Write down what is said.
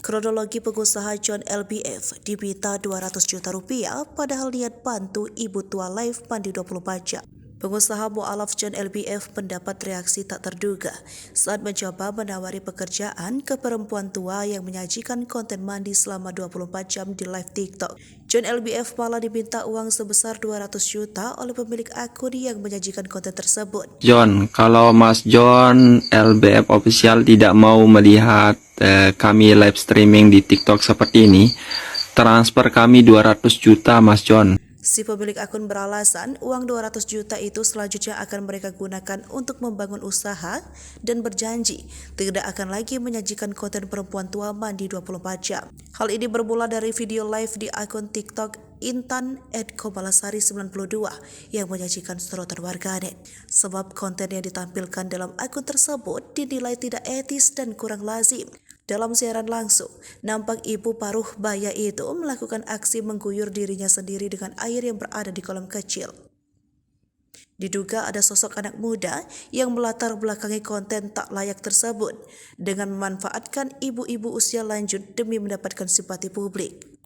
Kronologi pengusaha John LBF diminta 200 juta rupiah padahal niat bantu ibu tua live mandi 24 jam. Pengusaha mualaf John LBF mendapat reaksi tak terduga saat mencoba menawari pekerjaan ke perempuan tua yang menyajikan konten mandi selama 24 jam di live TikTok. John LBF malah diminta uang sebesar 200 juta oleh pemilik akun yang menyajikan konten tersebut. John, kalau Mas John LBF Official tidak mau melihat kami live streaming di TikTok seperti ini, transfer kami 200 juta Mas John. Si pemilik akun beralasan uang 200 juta itu selanjutnya akan mereka gunakan untuk membangun usaha dan berjanji tidak akan lagi menyajikan konten perempuan tua mandi 24 jam. Hal ini bermula dari video live di akun TikTok Intan @komalasari92 yang menyajikan sorotan warganet. Sebab konten yang ditampilkan dalam akun tersebut dinilai tidak etis dan kurang lazim. Dalam siaran langsung, nampak ibu paruh baya itu melakukan aksi mengguyur dirinya sendiri dengan air yang berada di kolam kecil. Diduga ada sosok anak muda yang melatar belakangi konten tak layak tersebut dengan memanfaatkan ibu-ibu usia lanjut demi mendapatkan simpati publik.